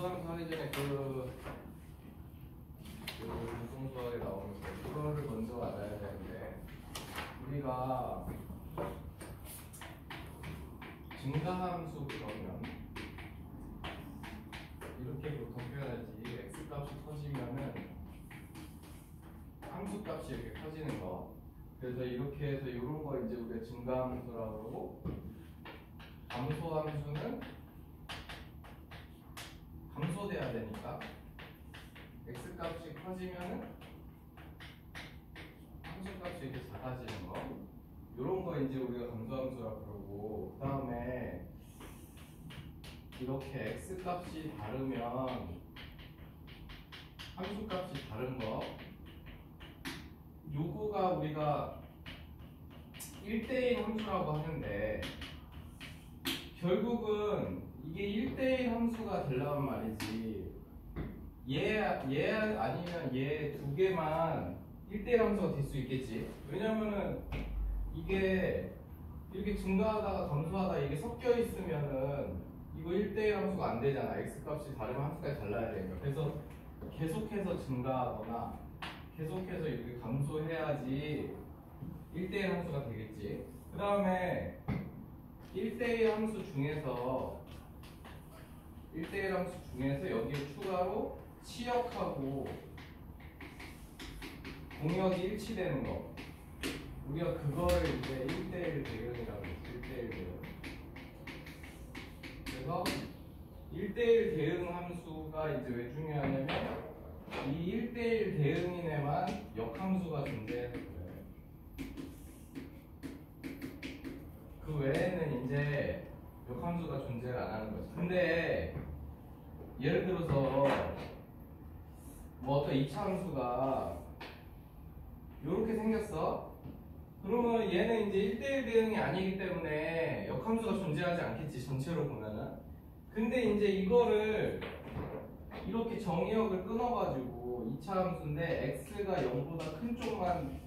지수함수 하기 전에 무슨 수학에 나오는 거 이거를 먼저 알아야 되는데, 우리가 증가함수 그러면 이렇게 보통 표현하지. x 값이 커지면은 함수 값이 이렇게 커지는 거. 그래서 이렇게 해서 이런 거 이제 우리가 증가함수라고 그러고, 감소함수는 감소돼야 되니까 x 값이 커지면은 함수 값이 이렇게 작아지는 거. 이런 거 이제 우리가 감소함수라고 그러고, 그 다음에 이렇게 x 값이 다르면 함수 값이 다른 거. 요거가 우리가 1대1 함수라고 하는데, 결국은 이게 1대1 함수가 되려면 말이지, 얘 아니면 얘 두 개만 1대1 함수가 될 수 있겠지. 왜냐면은 이게 이렇게 증가하다가 감소하다 이게 섞여 있으면은 이거 1대1 함수가 안 되잖아. x 값이 다르면 함수까지 달라야 되니까. 그래서 계속해서 증가하거나 계속해서 이렇게 감소해야지 1대1 함수가 되겠지. 그 다음에 1대1 함수 중에서 여기에 추가로 치역하고 공역이 일치되는 거. 우리가 그거를 이제 1대1 대응이라고 했지. 1대1 대응. 그래서 1대1 대응 함수가 이제 왜 중요하냐면, 이 1대1 대응인에만 역함수가 존재하는 거예요. 그 외에는 이제 역함수가 존재를 안 하는 거지. 근데 예를 들어서 뭐 어떤 2차 함수가 이렇게 생겼어. 그러면 얘는 이제 1대1 대응이 아니기 때문에 역함수가 존재하지 않겠지, 전체로 보면은. 근데 이제 이거를 이렇게 정의역을 끊어가지고 2차 함수인데 x가 0보다 큰 쪽만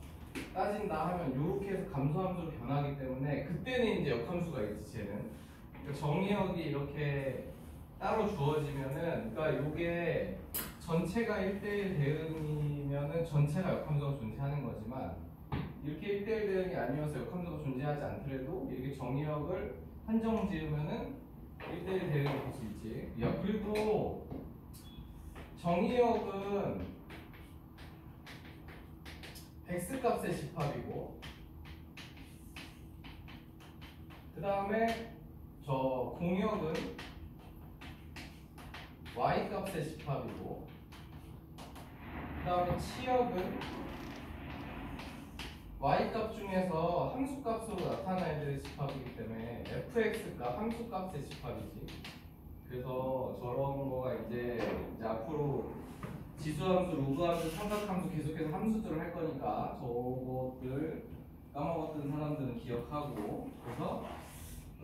따진다 하면 이렇게 해서 감소함수로 변하기 때문에 그때는 이제 역함수가 있지, 쟤는. 그러니까 정의역이 이렇게 따로 주어지면은, 그러니까 이게 전체가 1대1 대응이면은 전체가 역함수가 존재하는 거지만, 이렇게 1대1 대응이 아니어서 역함수가 존재하지 않더라도 이렇게 정의역을 한정 지으면은 1대1 대응이 될 수 있지. 야, 그리고 정의역은 x 값의 집합이고, 그 다음에 저 공역은 y 값의 집합이고, 그 다음에 치역은 y 값 중에서 함수 값으로 나타나는 애들의 집합이기 때문에 fx가 함수 값의 집합이지. 그래서 저런 거가 이제 앞으로 지수함수, 로그함수, 삼각함수 계속해서 함수들을 할 거니까 저것들 까먹었던 사람들은 기억하고, 그래서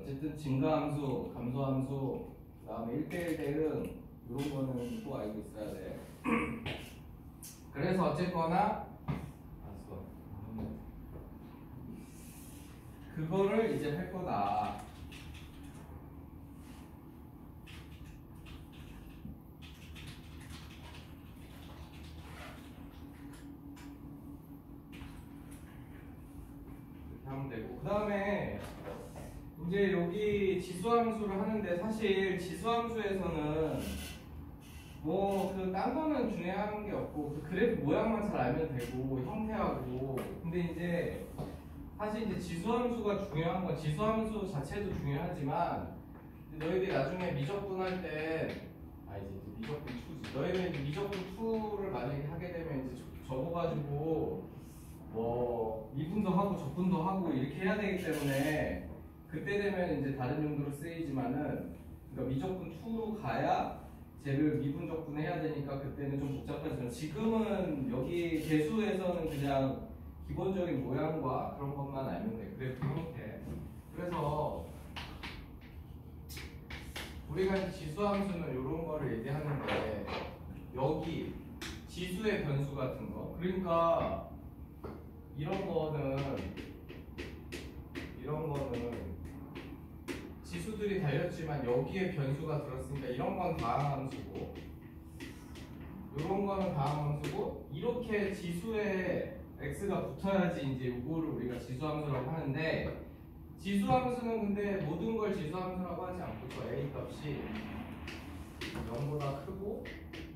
어쨌든 증가함수, 감소함수, 그 다음에 1대1 대응 이런 거는 또 알고 있어야 돼. 그래서 어쨌거나 그거를 이제 할 거다. 이렇게 하면 되고, 그 다음에 이제 여기 지수함수를 하는데, 사실 지수함수에서는 뭐 그 딴 거는 중요한 게 없고, 그 그래프 모양만 잘 알면 되고 형태하고. 근데 이제 사실 이제 지수함수가 중요한 건, 지수함수 자체도 중요하지만 너희들이 나중에 미적분할 때, 이제 미적분 2지. 너희들 이제 미적분 2를 만약에 하게 되면 이제 적어가지고 뭐 미분도 하고 적분도 하고 이렇게 해야 되기 때문에, 그때 되면 이제 다른 용도로 쓰이지만은, 그러니까 미적분 2로 가야 쟤를 미분 적분 해야 되니까 그때는 좀 복잡하지만, 지금은 여기 개수에서는 그냥 기본적인 모양과 그런 것만 알면 돼. 그래프 형태. 그래서 우리가 지수함수는 이런 거를 얘기하는데, 여기 지수의 변수 같은 거, 그러니까 이런 거는 지수들이 달렸지만 여기에 변수가 들었으니까 이런 건 다항함수고 이런 거는 다항함수고 이렇게 지수에 x가 붙어야지 이제 이거를 우리가 지수함수라고 하는데 지수함수는 근데 모든 걸 지수함수라고 하지 않고 저 a 값이 0보다 크고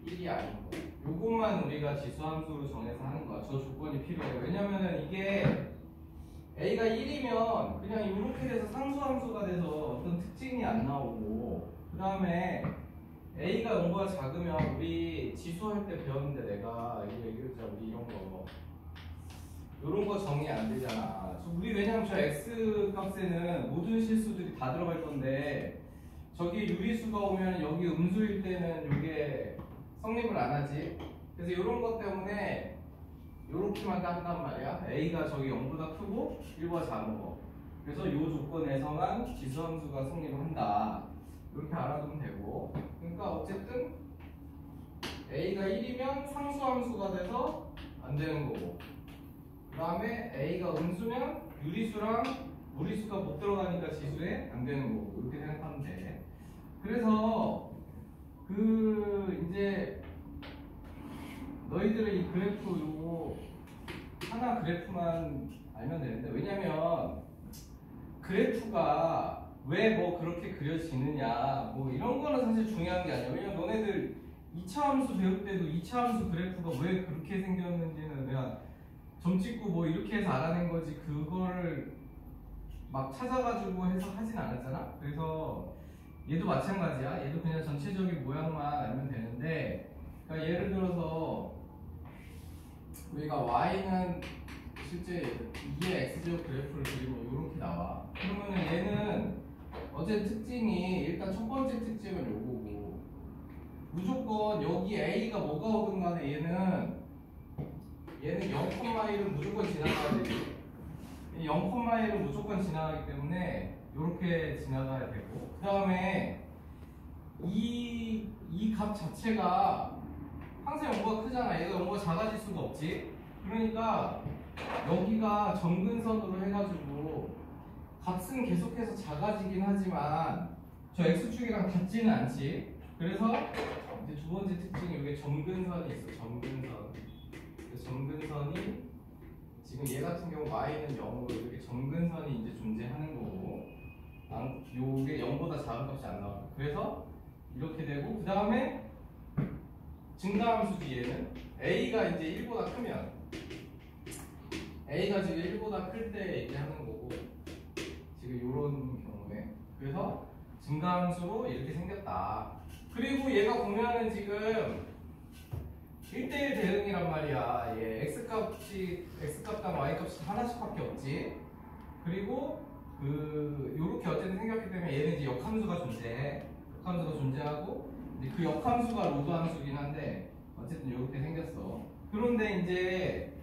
1이 아닌 거 요것만 우리가 지수함수로 정해서 하는 거야. 저 조건이 필요해요. 왜냐면은 이게 a가 1이면 그냥 이렇게 돼서 상수함수가 돼서 어떤 특징이 안 나오고 그 다음에 a가 0보다 작으면 우리 지수할 때 배웠는데 내가 이거 얘기했잖아. 우리 이런 거 이런 거 정리 안 되잖아. 우리 왜냐면 저 x 값에는 모든 실수들이 다 들어갈 건데 저기 유리수가 오면 여기 음수일 때는 이게 성립을 안 하지. 그래서 이런 것 때문에 이렇게만 딴단 말이야. a가 저기 0보다 크고 1보다 작은 거. 그래서 이 조건에서만 지수함수가 성립을 한다. 이렇게 알아두면 되고. 그러니까 어쨌든 a가 1이면 상수함수가 돼서 안 되는 거고. 그 다음에 a가 음수면 유리수랑 무리수가 못 들어가니까 지수에 안 되는 거고. 이렇게 생각하면 돼. 그래서 이제 너희들의 이 그래프 요거 하나 그래프만 알면 되는데 왜냐면 그래프가 왜 뭐 그렇게 그려지느냐 뭐 이런 거는 사실 중요한 게 아니야. 왜냐면 너네들 2차 함수 배울 때도 2차 함수 그래프가 왜 그렇게 생겼는지는 그냥 점 찍고 뭐 이렇게 해서 알아낸 거지 그거를 막 찾아가지고 해서 하진 않았잖아. 그래서 얘도 마찬가지야. 얘도 그냥 전체적인 모양만 알면 되는데 그러니까 예를 들어서 우리가 y는 실제 2의 x제곱 그래프를 그리면 이렇게 나와. 그러면은 얘는 어제 특징이 일단 첫 번째 특징은 요거고 무조건 여기 a가 뭐가 오든 간에 얘는 0,1은 무조건 지나가야 되지. 0,1은 무조건 지나가기 때문에 이렇게 지나가야 되고 그 다음에 이 값 자체가 항상 0보다 크잖아. 얘가 0보다 작아질 수가 없지. 그러니까 여기가 점근선으로 해가지고 값은 계속해서 작아지긴 하지만 저 x축이랑 같지는 않지. 그래서 이제 두 번째 특징이 이게 점근선이 있어. 점근선이 지금 얘 같은 경우 y는 0으로 이렇게 점근선이 이제 존재하는 거고 요게 0보다 작은 값이 안 나와. 그래서 이렇게 되고 그 다음에 증가함수지 얘는 a가 이제 1보다 크면 a가 지금 1보다 클 때 얘기하는 거고 지금 이런 경우에 그래서 증가함수로 이렇게 생겼다. 그리고 얘가 보면은 지금 1대1 대응이란 말이야. 얘 x값당 y값이 하나씩밖에 없지. 그리고 요렇게 어쨌든 생겼기 때문에 얘는 이제 역함수가 존재하고 이제 그 역함수가 로드 함수긴 한데 어쨌든 이렇게 생겼어. 그런데 이제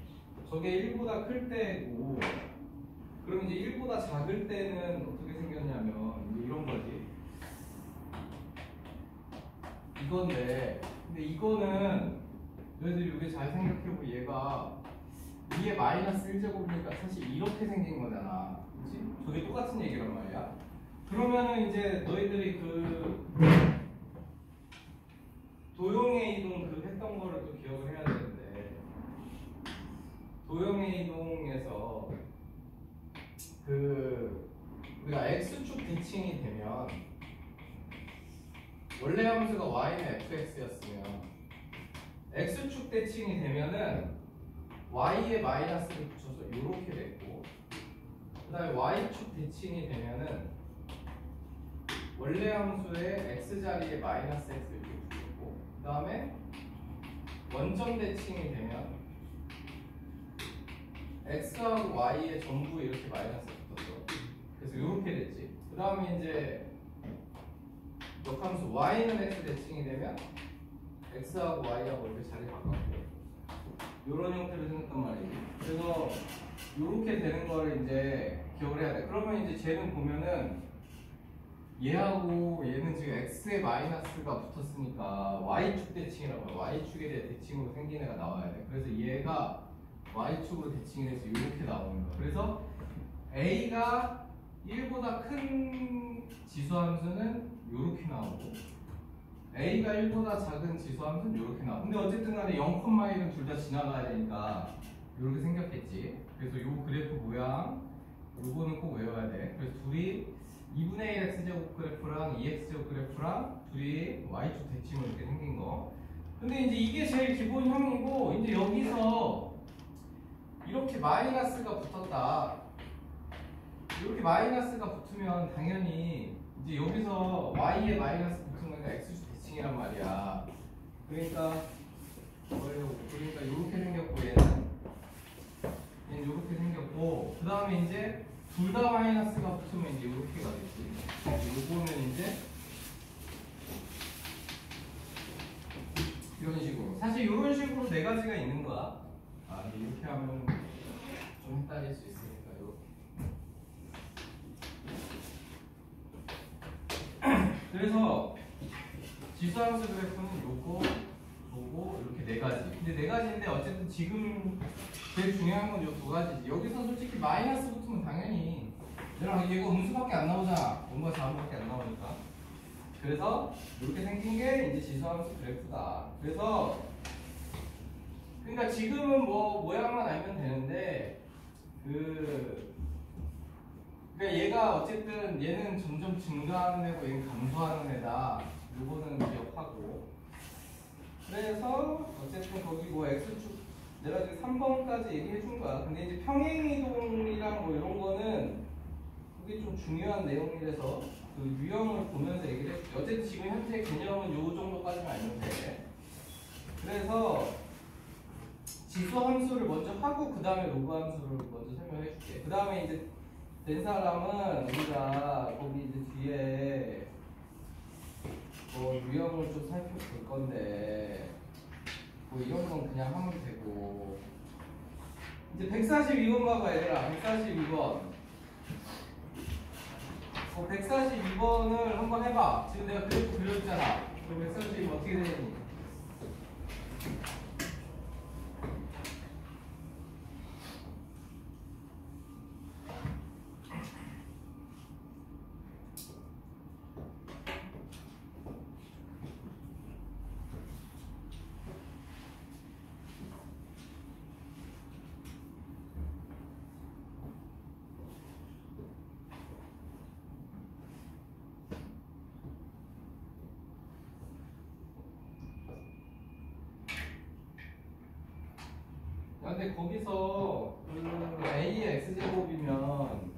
저게 1보다 클 때고 그럼 이제 1보다 작을 때는 어떻게 생겼냐면 이제 이런 거지. 이건데 근데 이거는 너희들이 이게 잘 생각해보면 얘가 위에 마이너스 1제곱이니까 사실 이렇게 생긴 거잖아. 그치? 저게 똑같은 얘기란 말이야. 그러면은 이제 너희들이 도형의 이동 했던 거를 또 기억을 해야 되는데 도형의 이동에서 우리가 x축 대칭이 되면 원래 함수가 y는 fx였으면 x축 대칭이 되면은 y에 마이너스를 붙여서 이렇게 됐고 그 다음에 y축 대칭이 되면은 원래 함수의 x자리에 마이너스 x 이렇게 붙였고 그 다음에 원점 대칭이 되면 x하고 y에 전부 이렇게 마이너스 붙었어. 그래서 이렇게 됐지. 그 다음에 이제 역함수 y는 x 대칭이 되면 x하고 y하고 이렇게 자리 바꿨고 이런 형태로 생겼단 말이지. 그래서 이렇게 되는 거를 이제 기억을 해야 돼. 그러면 이제 쟤는 보면은 얘하고 얘는 지금 x에 마이너스가 붙었으니까 y축 대칭이라고 해요. y축에 대해 대칭으로 생긴 애가 나와야 돼. 그래서 얘가 y축으로 대칭이 돼서 이렇게 나오는 거야. 그래서 a가 1보다 큰 지수함수는 이렇게 나오고 a가 1보다 작은 지수함수는 이렇게 나오고 근데 어쨌든 간에 0,1은 둘 다 지나가야 되니까 이렇게 생겼겠지. 그래서 요 그래프 모양 요거는 꼭 외워야 돼. 그래서 둘이 2분의 1 x제곱 그래프랑 2x제곱 그래프랑 둘이 y축 대칭으로 이렇게 생긴 거. 근데 이제 이게 제일 기본형이고 이제 여기서 이렇게 마이너스가 붙었다. 이렇게 마이너스가 붙으면 당연히 이제 여기서 y에 마이너스 붙은 거니까 x축 대칭이란 말이야. 그러니까 이렇게 생겼고 얘는 이렇게 생겼고 그 다음에 이제 둘 다 마이너스가 붙으면 이제 이렇게가 되지. 요거는 이제 이런 식으로. 사실 이런 식으로 네 가지가 있는 거야. 아, 근데 이렇게 하면 좀 헷갈릴 수 있으니까 이렇게. 그래서 지수함수 그래프는 요거, 요거 이렇게 네 가지. 근데 네 가지인데 어쨌든 지금 제일 중요한 건 요 두 가지지. 여기서 솔직히 마이너스 붙으면 당연히 얘랑 이거 음수밖에 안 나오잖아. 0과 4분밖에 안 나오니까. 그래서 이렇게 생긴 게 이제 지수함수 그래프다. 그래서 그러니까 지금은 뭐 모양만 알면 되는데 그러니까 얘가 어쨌든 얘는 점점 증가하는 애고 얘는 감소하는 애다. 요거는 기억하고. 그래서 어쨌든 거기 뭐 x축 내가 지금 3번까지 얘기해 준 거야. 근데 이제 평행이동이랑 뭐 이런 거는 그게 좀 중요한 내용이라서 그 유형을 보면서 얘기를 해줄게. 어쨌든 지금 현재 개념은 요 정도까지만 알면 돼. 그래서 지수 함수를 먼저 하고 그 다음에 로그 함수를 먼저 설명해 줄게. 그 다음에 이제 된 사람은 우리가 거기 이제 뒤에 뭐 유형을 좀 살펴볼 건데 뭐 이런 건 그냥 하면 되고. 이제 142번 봐봐 얘들아. 142번 142번을 한번 해봐. 지금 내가 그래프 그렸잖아. 그럼 142번 어떻게 되니? 근데 거기서 그 a의 x제곱이면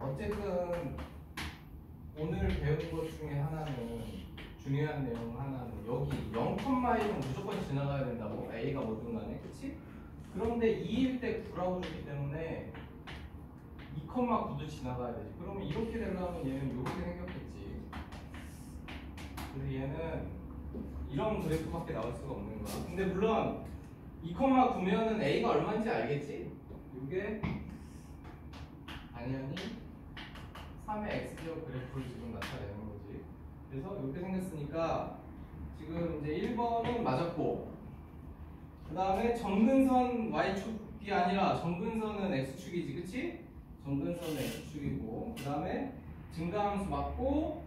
어쨌든 오늘 배운 것 중에 하나는 중요한 내용 하나는 여기 0,1은 무조건 지나가야 된다고. a가 뭐든 간에 그치? 그런데 2일 때 9라고 줬기 때문에 2,9도 지나가야 되지. 그러면 이렇게 되려면 얘는 이렇게 생겼겠지. 그래서 얘는 이런 그래프밖에 나올 수가 없는 거야. 근데 물론 2,9면은 a가 얼마인지 알겠지? 이게 당연히 3의 x제곱 그래프를 지금 나타내는 거지. 그래서 이렇게 생겼으니까 지금 이제 1번은 맞았고 그 다음에 정근선 y축이 아니라 정근선은 x축이지 그치? 정근선은 x축이고 그 다음에 증가함수 맞고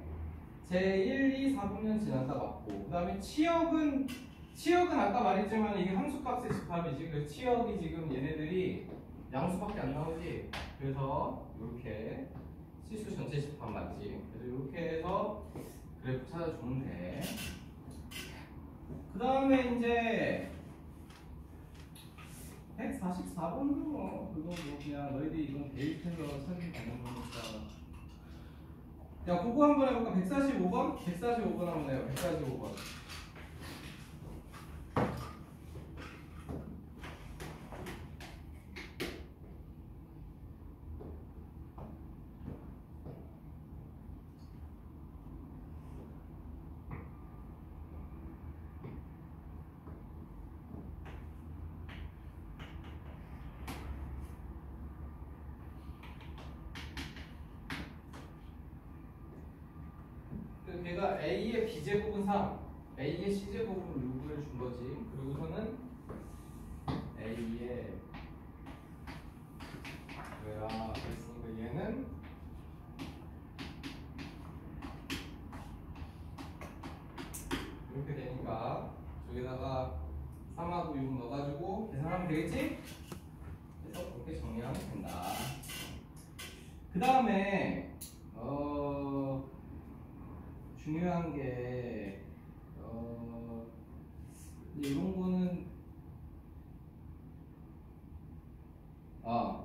제1, 2, 4분면 지난다 맞고 그 다음에 치역은 아까 말했지만 이게 함수값의 집합이지. 그래서 치역이 지금 얘네들이 양수밖에 안 나오지. 그래서 이렇게 치수 전체 집합 맞지. 그래서 이렇게 해서 그래프 찾아주면 돼. 그 다음에 이제 144번도 뭐 그거 뭐 그냥 너희들이 이건 데이터로 찾으면 거니까. 야 그거 한번 해볼까? 145번? 145번 한번 해요. 145번. 걔가 a의 b제곱은 3, a의 c제곱은 6을 준 거지. 그리고서는 a의 왜야 그랬으니까 얘는 되겠지? 그래서 그렇게 정리하면 된다. 그 다음에 중요한 게 이런 거는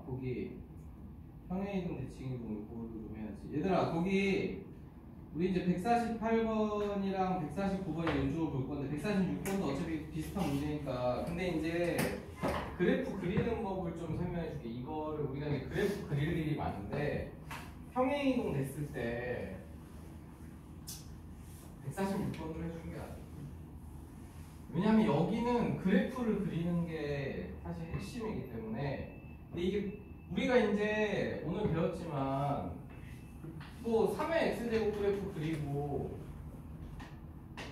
거기 평행이동 대칭이동 이거도 좀 해야지. 얘들아 거기 우리 이제 148번이랑 149번이 연주를 볼 건데 146번도 어차피 비슷한 문제니까. 근데 이제 그래프 그리는 법을 좀 설명해 줄게. 이거를 우리가 이제 그래프 그릴 일이 많은데 평행이동 됐을 때 146번으로 해주는 게 아니야. 왜냐면 여기는 그래프를 그리는 게 사실 핵심이기 때문에. 근데 이게 우리가 이제 오늘 배웠지만 뭐 3의 x제곱 그래프 그리고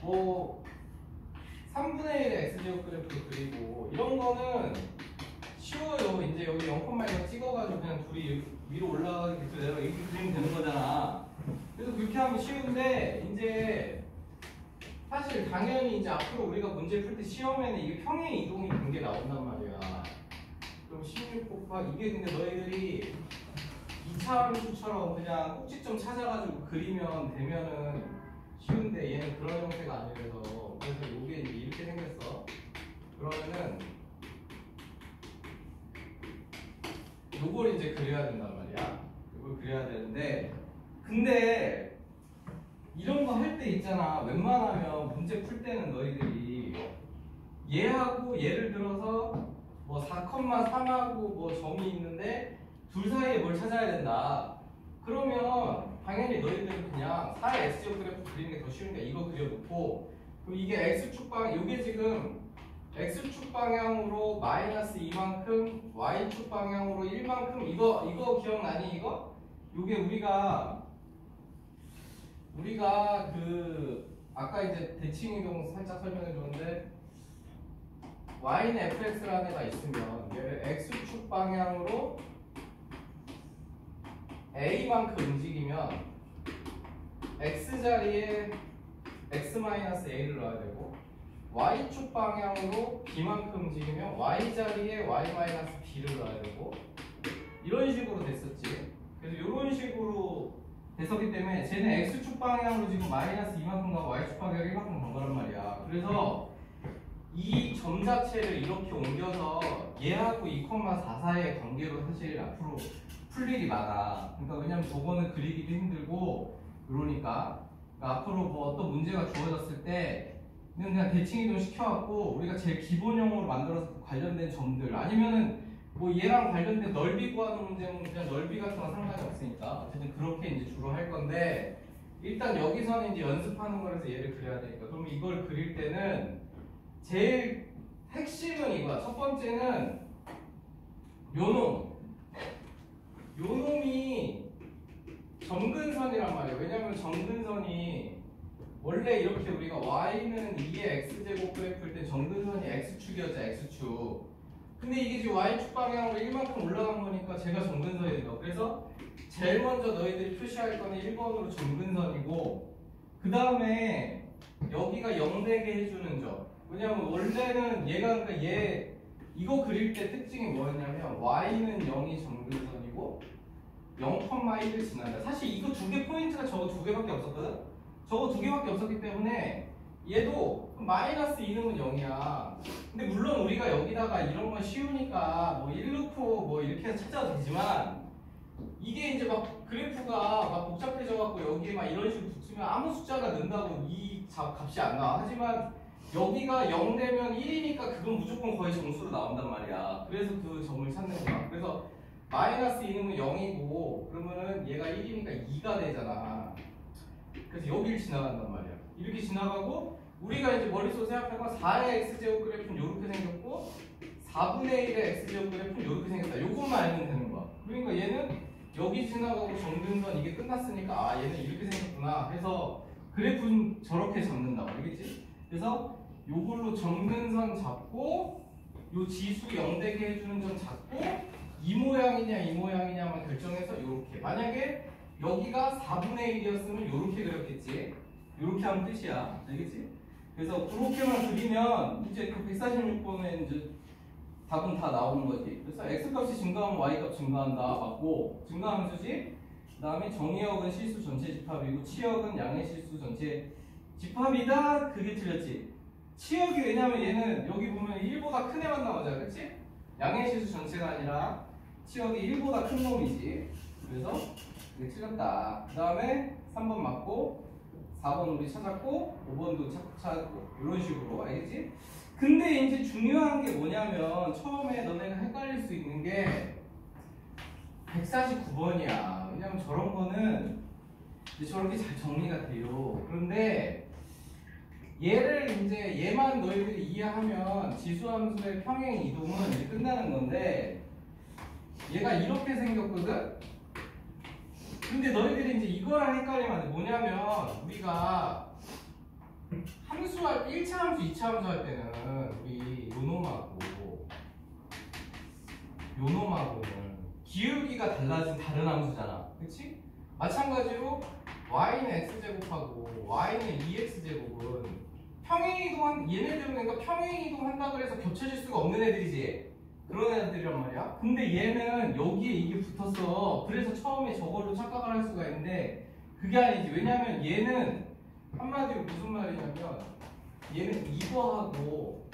뭐 3분의 1의 x제곱 그래프 그리고 이런 거는 쉬워요. 이제 여기 0,1 찍어가지고 그냥 둘이 위로 올라가게 그대로 이렇게 그리면 되는 거잖아. 그래서 그렇게 하면 쉬운데 이제 사실 당연히 이제 앞으로 우리가 문제 풀 때 시험에는 이게 평행 이동이 된 게 나온단 말이야. 그럼 16 곱하기 이게 근데 너희들이 2차 함수처럼 그냥 꼭지점 찾아가지고 그리면 되면은 쉬운데 얘는 그런 형태가 아니라서. 그래서 이게 이렇게 생겼어. 그러면은 요걸 이제 그려야 된단 말이야. 이걸 그려야 되는데 근데 이런 거 할 때 있잖아. 웬만하면 문제 풀 때는 너희들이 얘하고 예를 들어서 뭐 4,3하고 뭐 점이 있는데 둘 사이에 뭘 찾아야 된다. 그러면 당연히 너희들은 그냥 4의 x제곱 그래프 그리는 게 더 쉬우니까 이거 그려놓고, 그럼 이게 x축 방향, 이게 지금 x축 방향으로 마이너스 2만큼, y축 방향으로 1만큼, 이거 기억나니 이거? 요게 우리가 그 아까 이제 대칭이동 살짝 설명해 줬는데 y는 fx라는 애가 있으면 얘를 x축 방향으로 a만큼 움직이면 x자리에 x-a를 넣어야 되고 y축 방향으로 b만큼 움직이면 y자리에 y-b를 넣어야 되고 이런 식으로 됐었지. 그래서 이런 식으로 됐었기 때문에 쟤는 x축 방향으로 지금 마이너스 2만큼 가고 y축 방향으로 1만큼 간 거란 말이야. 그래서 이 점 자체를 이렇게 옮겨서 얘하고 2,44의 관계로 사실 앞으로 풀 일이 많아. 그러니까 왜냐면 저거는 그리기도 힘들고 그러니까 앞으로 뭐 어떤 문제가 주어졌을 때 그냥 대칭이동 시켜갖고 우리가 제일 기본형으로 만들어서 관련된 점들, 아니면은 뭐 얘랑 관련된 넓이 구하는 문제는 그냥 넓이 같은 건 상관이 없으니까 어쨌든 그렇게 이제 주로 할 건데, 일단 여기서는 이제 연습하는 거라서 얘를 그려야 되니까 그러면 이걸 그릴 때는 제일 핵심은 이거야. 첫 번째는 요놈이 점근선이란 말이에요. 왜냐면 점근선이 원래 이렇게 우리가 y는 2의 x제곱 그래프일 때 점근선이 x축이었죠. x축. 근데 이게 지금 y축 방향으로 1만큼 올라간 거니까 제가 점근선이 돼요. 그래서 제일 먼저 너희들이 표시할 거는 1번으로 점근선이고, 그 다음에 여기가 0 되게 해주는 점. 왜냐면 원래는 얘가, 그러니까 이거 그릴 때 특징이 뭐였냐면 y는 0이 점근선이고 0,1을 지난다. 사실 이거 두 개 포인트가 저거 두 개밖에 없었거든? 저거 두 개밖에 없었기 때문에 얘도 마이너스 2는 0이야. 근데 물론 우리가 여기다가 이런 건 쉬우니까 뭐 1 넣고 뭐 이렇게 해서 찾아도 되지만, 이게 이제 막 그래프가 막 복잡해져갖고 여기에 막 이런 식으로 붙으면 아무 숫자가 는다고 이 값이 안 나와. 하지만 여기가 0 되면 1이니까 그건 무조건 거의 정수로 나온단 말이야. 그래서 그 점을 찾는 거야. 그래서 마이너스 2는 0이고 그러면은 얘가 1이니까 2가 되잖아. 그래서 여기를 지나간단 말이야. 이렇게 지나가고 우리가 이제 머릿속으로 생각해봐. 4의 x제곱 그래프는 이렇게 생겼고 4분의 1의 x제곱 그래프는 이렇게 생겼다. 요것만 알면 되는 거야. 그러니까 얘는 여기 지나가고 점근선 이게 끝났으니까 아 얘는 이렇게 생겼구나 해서 그래프는 저렇게 잡는다고. 알겠지? 그래서 요걸로 점근선 잡고 요 지수 0 되게 해주는 점 잡고 이 모양이냐 이 모양이냐만 결정해서 요렇게. 만약에 여기가 4분의 1이었으면 요렇게 그렸겠지. 요렇게 하면 끝이야. 알겠지? 그래서 그렇게만 그리면 이제 그 146번에 이제 답은 다 나오는 거지. 그래서 x값이 증가하면 y값 증가한다. 맞고 증가함수지. 그 다음에 정의역은 실수 전체 집합이고 치역은 양의 실수 전체 집합이다. 그게 틀렸지. 치역이 왜냐면 얘는 여기 보면 1보다 큰 애만 나오잖아. 그치? 양의 실수 전체가 아니라 치역이 1보다 큰 놈이지. 그래서 그게 틀렸다. 그 다음에 3번 맞고 4번 우리 찾았고 5번도 찾았고 이런 식으로. 알겠지? 근데 이제 중요한 게 뭐냐면 처음에 너네가 헷갈릴 수 있는 게 149번이야. 왜냐면 저런 거는 이제 저렇게 잘 정리가 돼요. 그런데 얘를 이제 얘만 너희들이 이해하면 지수함수의 평행 이동은 이제 끝나는 건데 얘가 이렇게 생겼거든? 근데 너희들이 이제 이거랑 헷갈리면 안 돼. 뭐냐면 우리가 함수할 1차 함수, 2차 함수 할 때는 우리 요놈하고는 기울기가 달라진 다른 함수잖아. 그치? 마찬가지로 y는 x제곱하고 y는 2x제곱은 평행이동한 얘네들은 그러니까 평행이동한다 그래서 겹쳐질 수가 없는 애들이지. 그런 애들이란 말이야. 근데 얘는 여기에 이게 붙었어. 그래서 처음에 저걸로 착각을 할 수가 있는데 그게 아니지. 왜냐면 얘는 한마디로 무슨 말이냐면 얘는 이거하고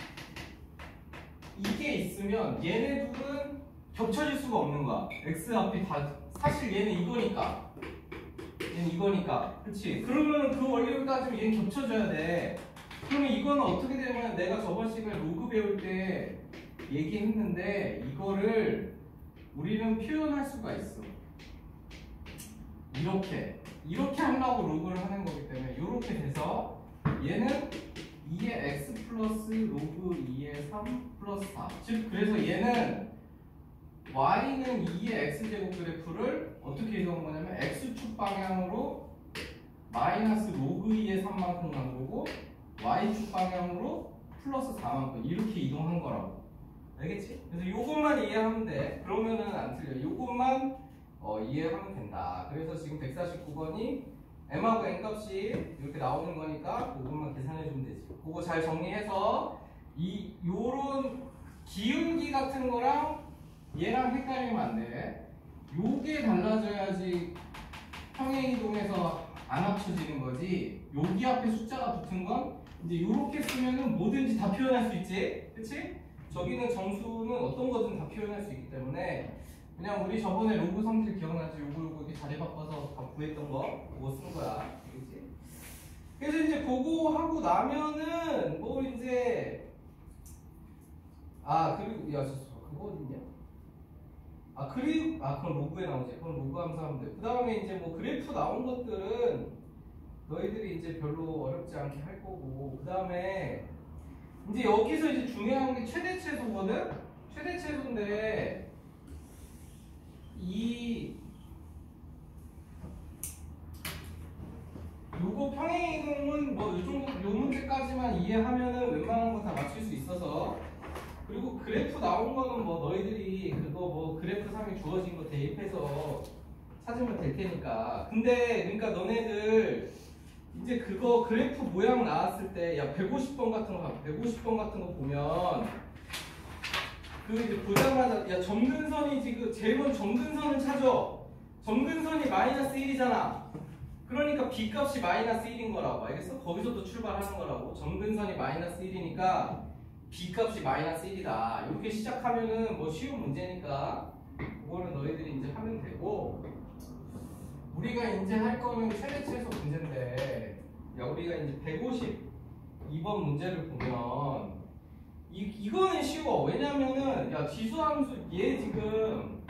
이게 있으면 얘네 둘은 겹쳐질 수가 없는 거야. x 앞이 다 사실 얘는 이거니까. 얘는 이거니까. 그치? 그러면 그 원리로 따지면 얘는 겹쳐져야 돼. 그러면 이거는 어떻게 되냐면 내가 저번 시간에 로그 배울 때 얘기했는데 이거를 우리는 표현할 수가 있어. 이렇게 하려고 로그를 하는 거기 때문에 이렇게 돼서 얘는 2의 x 플러스 로그 2의 3 플러스 4. 즉 그래서 얘는 y는 2의 x제곱 그래프를 어떻게 이동한 거냐면 x축 방향으로 마이너스 로그 2의 3만큼 간 거고 y축 방향으로 플러스 4만큼 이렇게 이동한 거라고. 알겠지? 그래서 요것만 이해하면 돼. 그러면은 안 틀려. 요것만 이해하면 된다. 그래서 지금 149번이 m하고 n값이 이렇게 나오는 거니까 그것만 계산해 주면 되지. 그거 잘 정리해서 요런 기울기 같은 거랑 얘랑 헷갈리면 안 돼. 요게 달라져야지 평행이동에서 안 합쳐지는 거지. 여기 앞에 숫자가 붙은 건 이제 요렇게 쓰면은 뭐든지 다 표현할 수 있지. 그치? 저기는 정수는 어떤 거든 다 표현할 수 있기 때문에 그냥 우리 저번에 로그 성질 기억나지? 요거 이렇게 자리 바꿔서 다 구했던 거 그거 쓴 거야. 그치? 그래서 이제 그거 하고 나면은 뭐 이제 그리고 그거 어딨냐? 그럼 로그에 나오지. 그럼 로그 함수하면 돼. 그 다음에 이제 뭐 그래프 나온 것들은 너희들이 이제 별로 어렵지 않게 할 거고, 그 다음에 이제 여기서 이제 중요한 게 최대 최소거든? 최대 최소인데, 요거 평행이동은 뭐 요 정도, 요 문제까지만 이해하면은 웬만한 거 다 맞출 수 있어서. 그리고 그래프 나온 거는 뭐 너희들이 그거 뭐 그래프 상에 주어진 거 대입해서 찾으면 될 테니까. 근데 그러니까 너네들 이제 그거 그래프 모양 나왔을 때 야 150번 같은 거 150번 같은 거 보면 그 이제 보자마자 야 점근선이 지금 제일 먼저 점근선을 찾아. 점근선이 마이너스 1이잖아. 그러니까 b 값이 마이너스 1인 거라고. 알겠어? 거기서도 출발하는 거라고. 점근선이 마이너스 1이니까 b 값이 마이너스 1이다. 이렇게 시작하면은 뭐 쉬운 문제니까 그거는 너희들이 이제 하면 되고, 우리가 이제 할 거는 최대 최소 문제인데, 야 우리가 이제 152번 문제를 보면 이거는 쉬워. 왜냐면은 야 지수함수 얘 지금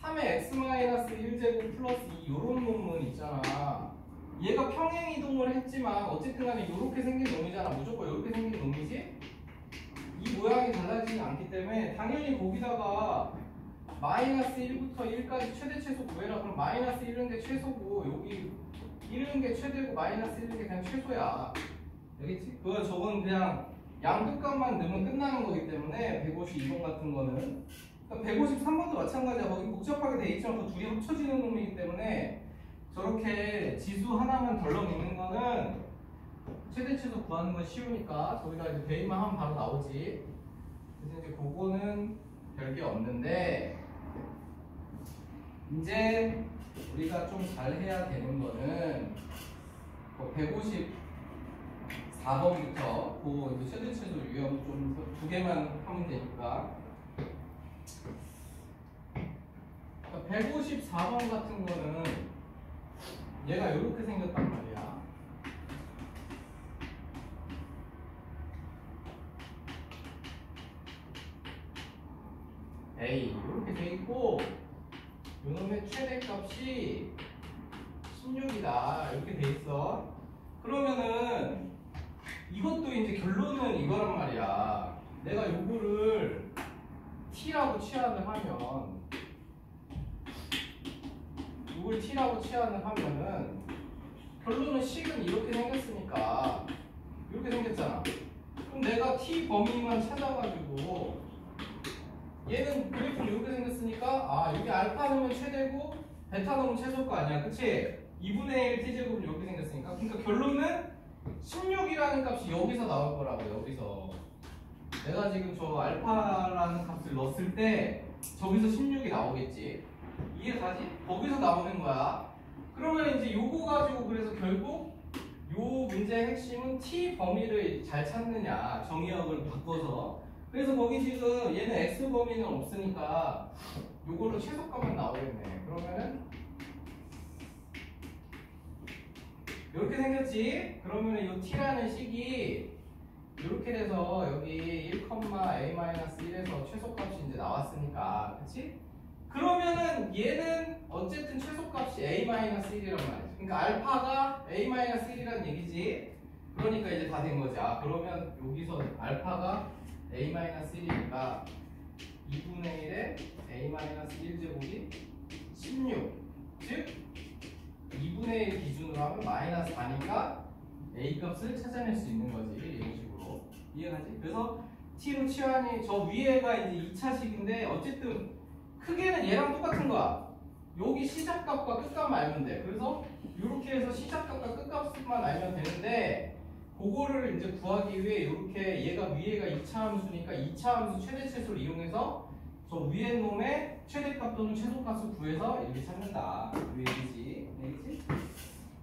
3의 x-1제곱 플러스 2 요런 놈은 있잖아. 얘가 평행이동을 했지만 어쨌든 간에 이렇게 생긴 놈이잖아. 무조건 이렇게 생긴 놈이지? 이 모양이 달라지지 않기 때문에 당연히 거기다가 마이너스 1부터 1까지 최대 최소 구해라. 그럼 마이너스 1은 게 최소고 여기 1은 게 최대고 마이너스 1은 게 그냥 최소야. 알겠지? 저건 그냥 양극값만 넣으면 끝나는 거기 때문에 152번 같은 거는, 그러니까 153번도 마찬가지야. 거기 복잡하게 돼 있지만 그 둘이 합쳐지는 놈이기 때문에 저렇게 지수 하나만 덜렁 있는 거는 최대 최소 구하는 건 쉬우니까 저기다 이제 대입만 하면 바로 나오지. 그래서 이제 그거는 별게 없는데 이제 우리가 좀 잘해야 되는 거는 154번부터 그 최대체수 유형 좀 두 개만 하면 되니까 154번 같은 거는 얘가 이렇게 생겼단 말이야. A 이렇게 돼 있고 요놈의 최대값이 16이다 이렇게 돼 있어. 그러면은 이것도 이제 결론은 이거란 말이야. 내가 요거를 t라고 치환을 하면 요걸 t라고 치환을 하면은 결론은 식은 이렇게 생겼으니까 이렇게 생겼잖아. 그럼 내가 t 범위만 찾아가지고 얘는 그래프는 이렇게 생겼으니까 아 여기 알파 넣으면 최대고 베타 넣으면 최소일 거 아니야, 그치? 2분의 1 t제곱은 이렇게 생겼으니까 그러니까 결론은 16이라는 값이 여기서 나올 거라고. 여기서 내가 지금 저 알파라는 값을 넣었을 때 저기서 16이 나오겠지. 이해가지? 거기서 나오는 거야. 그러면 이제 요거 가지고 그래서 결국 요 문제의 핵심은 t 범위를 잘 찾느냐, 정의역을 바꿔서. 그래서 거기 지금 얘는 x 범위는 없으니까 요걸로 최소값만 나오겠네. 그러면은 이렇게 생겼지? 그러면은 요 t라는 식이 이렇게 돼서 여기 1,a-1에서 최소값이 이제 나왔으니까, 그치? 그러면은 얘는 어쨌든 최소값이 a-1이란 말이지. 그러니까 알파가 a-1이라는 얘기지. 그러니까 이제 다 된 거지. 아 그러면 여기서 알파가 a-1이니까 2분의 1에 a-1제곱이 16. 즉 2분의 1 기준으로 하면 마이너스 4니까 a 값을 찾아낼 수 있는 거지. 이런 식으로. 이해가지? 그래서 t로 치환이 저 위에가 이제 2차식인데 어쨌든 크게는 얘랑 똑같은 거야. 여기 시작값과 끝값만 알면 돼. 그래서 이렇게 해서 시작값과 끝값만 알면 되는데 그거를 이제 구하기 위해 이렇게 얘가 위에가 2차 함수니까 2차 함수 최대체수를 이용해서 저 위에 놈의 최대값 또는 최소값을 구해서 이렇게 찾는다. 그 얘기지. 알겠지?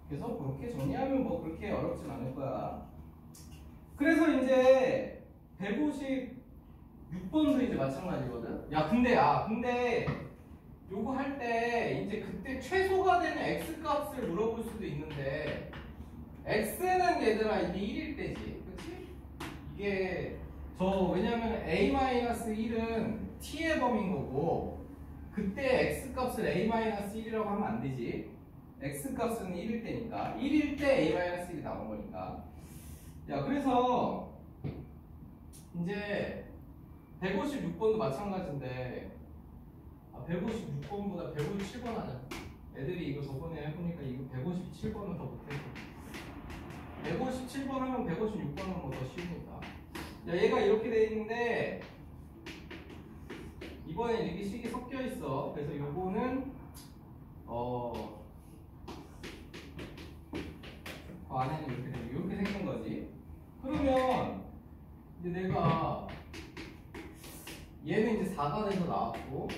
그래서 그렇게 정리하면 뭐 그렇게 어렵진 않을 거야. 그래서 이제 156번도 이제 마찬가지거든. 야 근데 요거 할 때 이제 그때 최소가 되는 x 값을 물어볼 수도 있는데 x는 얘들아 이게 1일 때지, 그치? 이게 왜냐면 a-1은 t의 범위인 거고 그때 x 값을 a-1이라고 하면 안 되지. x 값은 1일 때니까 1일 때 a-1이 나온 거니까. 야 그래서 이제 156번도 마찬가지인데 156번보다 157번 하자. 애들이 이거 저번에 해보니까 이거 157번은 더 못했어. 157번 하면 156번은 뭐 더 쉬우니까. 야 얘가 이렇게 돼 있는데 이번에 이렇게 식이 섞여 있어. 그래서 요거는 안에는 이렇게 생긴 거지. 그러면 이제 내가 얘는 이제 4가 돼서 나왔고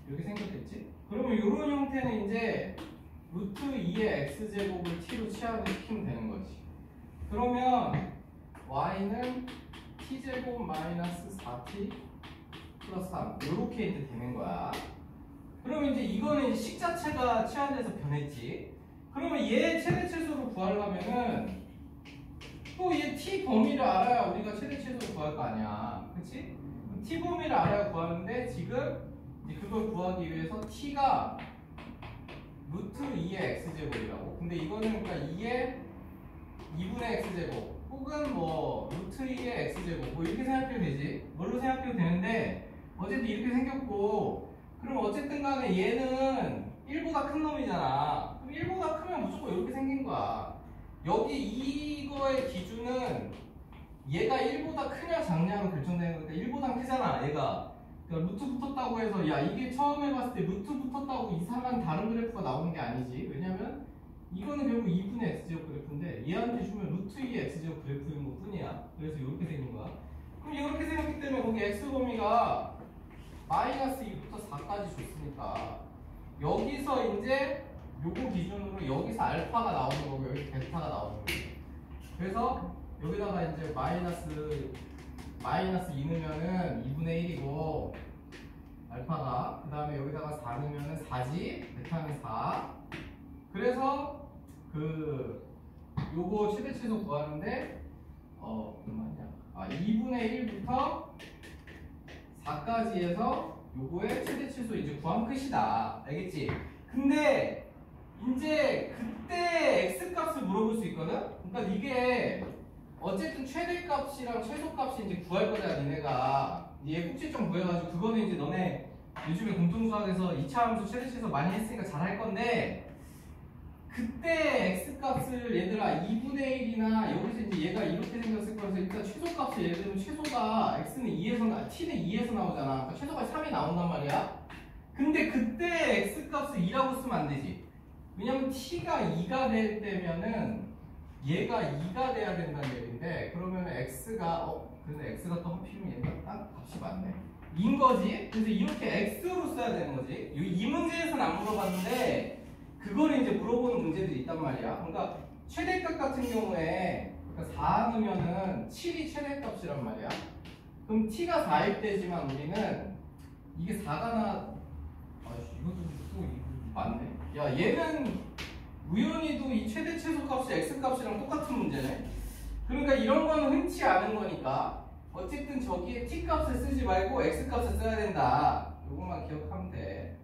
이렇게 생겼겠지? 그러면 이런 형태는 이제 루트 2의 x제곱을 t로 치환을 시키면 되는 거지. 그러면 y는 t제곱 마이너스 4t 플러스 3 이렇게 이제 되는 거야. 그러면 이제 이거는 이제 식 자체가 치환돼서 변했지. 그러면 얘 최대체수를 구하려면은 또 얘 t 범위를 알아야 우리가 최대체수를 구할 거 아니야. 그치? t 범위를 알아야 구하는데 지금 이제 그걸 구하기 위해서 t가 루트 2의 x제곱이라고. 근데 이거는 그러니까 2분의 x제곱 혹은 뭐 루트 2의 x제곱 뭐 이렇게 생각해도 되지. 뭘로 생각해도 되는데 어쨌든 이렇게 생겼고 그럼 어쨌든 간에 얘는 1보다 큰 놈이잖아. 그럼 1보다 크면 무조건 이렇게 생긴 거야. 여기 이거의 기준은 얘가 1보다 크냐 작냐로 결정되는 거니까 1보다 크잖아 얘가. 그러니까 루트 붙었다고 해서 야 이게 처음에 봤을 때 루트 붙었다고 이상한 다른 그래프가 나오는 게 아니지. 왜냐면 이거는 결국 2분의 x제곱 그래프인데 얘한테 주면 루트 2의 x제곱 그래프인 것 뿐이야. 그래서 이렇게 생긴 거야. 그럼 이렇게 생겼기 때문에 거기 x 범위가 마이너스 2부터 4까지 줬으니까 여기서 이제 요거 기준으로 여기서 알파가 나오는 거고 여기 델타가 나오는 거고. 그래서 여기다가 이제 마이너스 2 넣으면은 2분의 1이고 알파가, 그 다음에 여기다가 4 넣으면은 4지, 델타는 4. 그래서 요거 최대 최소 구하는데 얼마냐? 2분의 1부터 4까지 해서 요거의 최대 최소 이제 구하면 끝이다. 알겠지? 근데 이제 그때 x 값을 물어볼 수 있거든? 그러니까 이게 어쨌든 최대값이랑 최소값이 이제 구할 거잖아, 니네가. 얘 꼭지점 구해가지고 그거는 이제 너네 요즘에 공통수학에서 2차 함수 최대 최소 많이 했으니까 잘 할 건데, 그때 x 값을 얘들아 2분의 1이나 여기서 이제 얘가 이렇게 생겼을 거라서 일단 최소값을 예를 들면 최소가 x는 2에서 t는 2에서 나오잖아. 그러니까 최소가 3이 나온단 말이야. 근데 그때 x 값을 2라고 쓰면 안 되지. 왜냐면 t가 2가 될 때면은 얘가 2가 돼야 된다는 얘기인데, 그러면 x가 근데 x가 또 하필이면 얘가 딱 값이 맞네. 2인 거지. 그래서 이렇게 x로 써야 되는 거지. 이 문제에서는 안 물어봤는데 그거를 이제 물어보는 문제들이 있단 말이야. 그러니까 최대값 같은 경우에 4 넣으면은 7이 최대값이란 말이야. 그럼 t가 4일 때지만 우리는 이게 4가 이것도 또 맞네. 야, 얘는 우연히도 이 최대 최소 값이 x 값이랑 똑같은 문제네. 그러니까 이런 거는 흔치 않은 거니까 어쨌든 저기에 t 값을 쓰지 말고 x 값을 써야 된다. 요것만 기억하면 돼.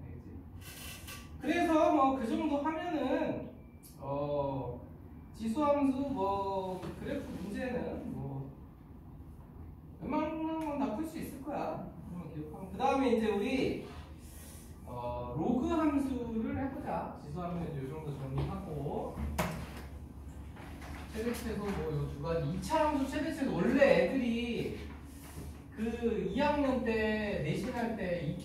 그래서 뭐 그 정도 하면은 지수함수 뭐 그래프 문제는 뭐 웬만한 건 다 풀 수 있을 거야. 그 다음에 이제 우리 로그 함수를 해보자. 지수하면 이제 이 정도 정리하고, 최대 최소 뭐 요 두 가지. 2차 함수 최대 최소 원래 애들이 그 2학년 때 내신할 때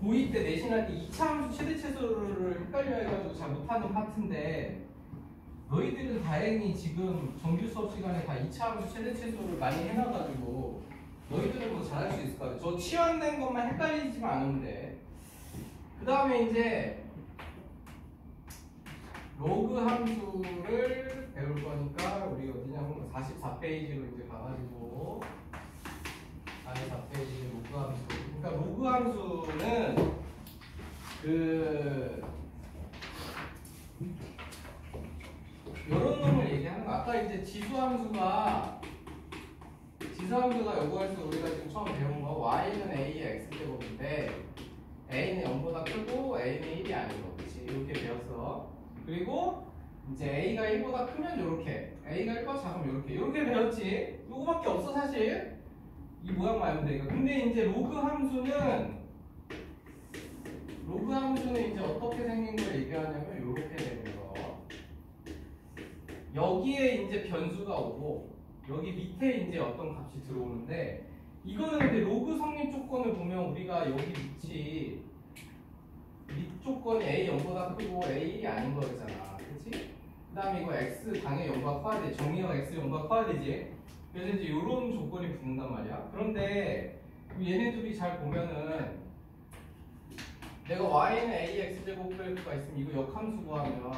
고2 때 내신할 때 2차 함수 최대 최소를 헷갈려 해가지고 잘 못하는 파트인데, 너희들은 다행히 지금 정규 수업 시간에 다 2차 함수 최대 최소를 많이 해놔가지고 너희들은 뭐 잘할 수 있을 것 같아. 저 치환된 것만 헷갈리지만 않은데. 그 다음에 이제 로그 함수를 배울 거니까 우리 어디냐면 44페이지로 이제 가가지고 44페이지 로그 함수. 그러니까 로그 함수는 이런 놈을 얘기하는 거. 아까 이제 지수함수가 요거에서 우리가 지금 처음 배운 거 y는 a의 x제곱인데 a는 0보다 크고 a는 1이 아닌 거, 그렇지? 이렇게 배웠어. 그리고 이제 a가 1보다 크면 요렇게, a가 1보다 작으면 요렇게 배웠지? 요거밖에 없어 사실. 이 모양만 알면 되니까. 근데 이제 로그 함수는 이제 어떻게 생긴 걸 얘기하냐면 요렇게 되는 거. 여기에 이제 변수가 오고 여기 밑에 이제 어떤 값이 들어오는데, 이거는 근데 로그 성립 조건을 보면 우리가 여기 밑 조건이 a 0보다 크고 a 1이 아닌 거잖아, 그렇지? 그다음에 이거 x 당연히 0보다 커야 돼. 정의역 x 0보다 커야 되지. 그래서 이제 이런 조건이 붙는단 말이야. 그런데 얘네 둘이 잘 보면은 내가 y는 a x 제곱 그래프가 있으면 이거 역함수 구하면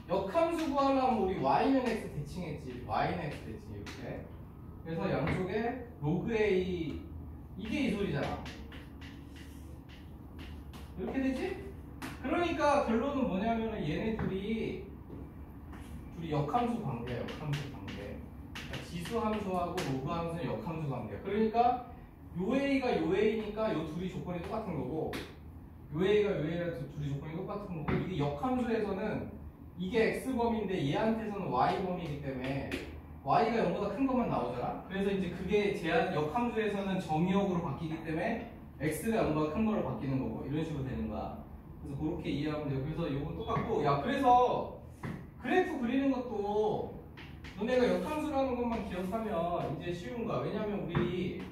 역함수 구하려면 우리 y는 x 대칭했지. y는 x 대칭 이렇게. 그래서 양쪽에 로그 a, 이게 이 소리잖아. 이렇게 되지? 그러니까 결론은 뭐냐면은 얘네 둘이 역함수 관계야. 역함수 관계. 그러니까 지수함수하고 로그함수는 역함수 관계야. 그러니까 요 a가 요 a니까 요 둘이 조건이 똑같은 거고, 요 a가 요 a랑 둘이 조건이 똑같은 거고, 이게 역함수에서는 이게 x범위인데 얘한테서는 y범위이기 때문에 y가 0보다 큰 것만 나오잖아. 그래서 이제 그게 역함수에서는 정의역으로 바뀌기 때문에 x가 0보다 큰 거로 바뀌는 거고, 이런 식으로 되는 거야. 그래서 그렇게 이해하면 돼요. 그래서 이건 똑같고, 야, 그래서 그래프 그리는 것도 너네가 역함수라는 것만 기억하면 이제 쉬운 거야. 왜냐면 우리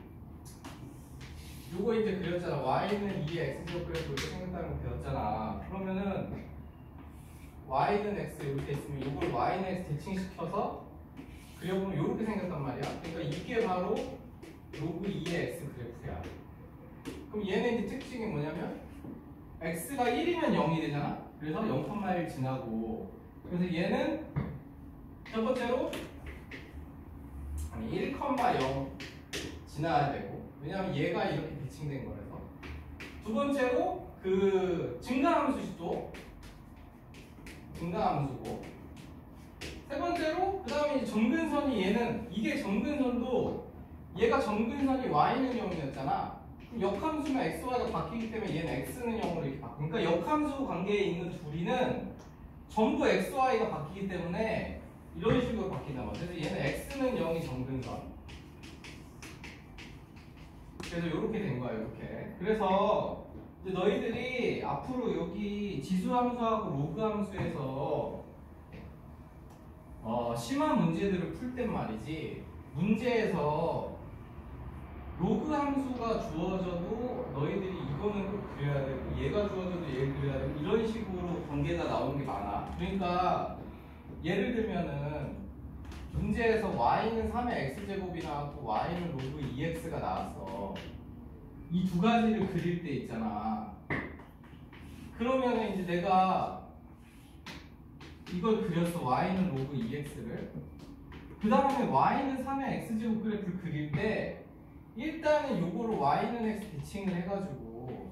요거 이제 그렸잖아. y는 2의 x제곱 그래프 이렇게 생겼다는 거 배웠잖아. 그러면은 y는 x 이렇게 있으면 이걸 y는 x 대칭시켜서 그려보면 이렇게 생겼단 말이야. 그러니까 이게 바로 로그 2의 x 그래프야. 그럼 얘는 이제 특징이 뭐냐면 x가 1이면 0이 되잖아. 그래서 0,1 지나고, 그래서 얘는 첫 번째로 1,0 지나야 되고, 왜냐면 얘가 이렇게 대칭된 거라서. 두 번째로 그 증가함수도 증가함수고, 세 번째로 그 다음에 점근선이 얘는 이게 점근선도 얘가 점근선이 y는 0이었잖아. 역함수면 xy가 바뀌기 때문에 얘는 x는 0으로 이렇게 바뀌고, 그러니까 역함수 관계에 있는 둘이는 전부 xy가 바뀌기 때문에 이런 식으로 바뀐단 말이야. 그래서 얘는 x는 0이 점근선. 그래서 이렇게 된 거야, 이렇게. 그래서 이제 너희들이 앞으로 여기 지수함수하고 로그함수에서 심한 문제들을 풀 땐 말이지, 문제에서 로그 함수가 주어져도 너희들이 이거는 꼭 그려야 되고, 얘가 주어져도 얘를 그려야 되고, 이런 식으로 관계가 나오는 게 많아. 그러니까 예를 들면은 문제에서 y는 3의 x제곱이 나왔고 y는 로그 2x가 나왔어. 이 두 가지를 그릴 때 있잖아. 그러면은 이제 내가 이걸 그렸어. y는 로그 2x를. 그 다음에 y는 3의 x제곱 그래프를 그릴 때 일단은 요거를 y는 x 대칭을 해가지고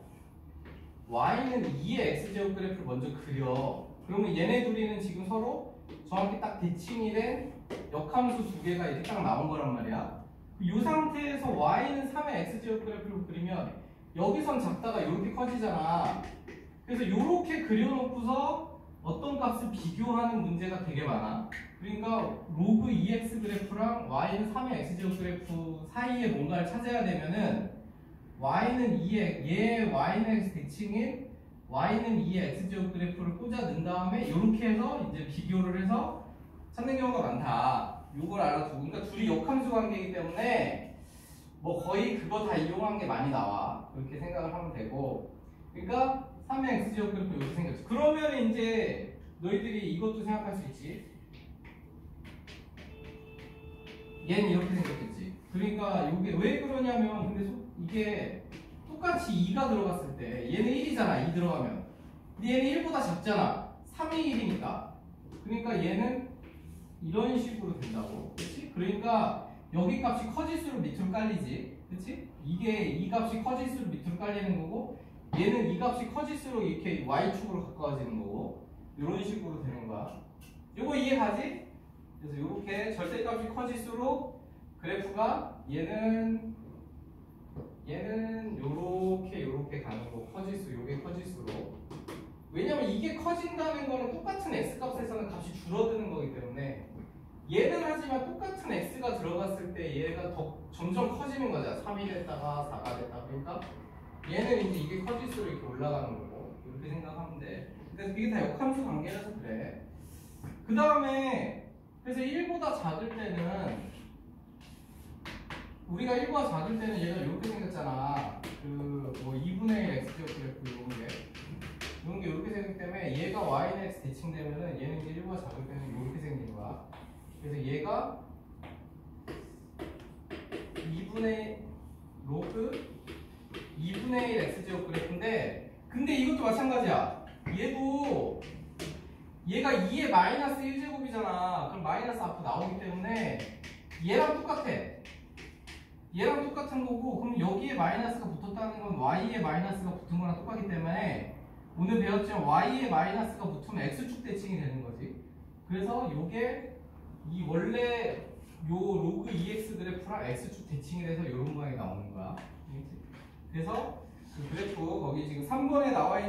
y는 2의 x제곱 그래프를 먼저 그려. 그러면 얘네 둘이는 지금 서로 정확히 딱 대칭이 된 역함수 두 개가 이렇게 딱 나온 거란 말이야. 이 상태에서 y는 3의 x제곱 그래프를 그리면 여기선 작다가 이렇게 커지잖아. 그래서 이렇게 그려놓고서 어떤 값을 비교하는 문제가 되게 많아. 그러니까 로그 2x 그래프랑 y는 3의 x제곱 그래프 사이에 뭔가를 찾아야 되면은 y는 2의 얘 y는 x 대칭인 y는 2의 x제곱 그래프를 꽂아 넣은 다음에 이렇게 해서 이제 비교를 해서 찾는 경우가 많다. 요걸 알아두고, 그러니까 둘이 역함수 관계이기 때문에 뭐 거의 그거 다 이용한 게 많이 나와. 그렇게 생각을 하면 되고, 그러니까 3의 x제곱 그래프 이렇게 생겼지. 그러면 이제 너희들이 이것도 생각할 수 있지. 얘는 이렇게 생겼겠지. 그러니까 이게 왜 그러냐면, 근데 이게 똑같이 2가 들어갔을 때 얘는 1이잖아. 2 들어가면. 근데 얘는 1보다 작잖아. 3이 1이니까. 그러니까 얘는 이런 식으로 된다고. 그렇지? 그러니까 여기 값이 커질수록 밑으로 깔리지. 그렇지? 이게 이 값이 커질수록 밑으로 깔리는 거고, 얘는 이 값이 커질수록 이렇게 y축으로 가까워지는 거고, 이런 식으로 되는 거야. 요거 이해가지? 그래서 이렇게 절대값이 커질수록 그래프가 얘는 요렇게 가는 거, 커질수록, 요게 커질수록. 왜냐면 이게 커진다는 거는 똑같은 x값에서는 값이 줄어드는 거기 때문에, 얘는 하지만 똑같은 x가 들어갔을 때 얘가 더 점점 커지는 거잖아. 3이 됐다가 4가 됐다가. 그러니까 얘는 이제 이게 커질수록 이렇게 올라가는 거고, 이렇게 생각하면 돼. 그래서 이게 다 역함수 관계라서 그래. 그 다음에 그래서 1보다 작을 때는, 우리가 1보다 작을 때는 얘가 이렇게 생겼잖아. 그 뭐 2분의 1 x제곱 그래프 이런 게 이렇게 생겼기 때문에 얘가 y는 x 대칭되면은 얘는 이제 1보다 작을 때는 이렇게 생긴 거야. 그래서 얘가 2분의 로그 2분의 1 x제곱 그래프인데, 근데 이것도 마찬가지야. 얘가 2의 마이너스 1제곱이잖아. 그럼 마이너스 앞으로 나오기 때문에 얘랑 똑같아. 얘랑 똑같은 거고, 그럼 여기에 마이너스가 붙었다는 건 y에 마이너스가 붙은 거랑 똑같기 때문에 오늘 배웠지만 y에 마이너스가 붙으면 x축 대칭이 되는 거지. 그래서 요게 이 원래 요 로그 2x 그래프랑 x축 대칭이 돼서 이런 모양이 나오는 거야. 그래서 그 그래프 거기 지금 3번에 나와 있는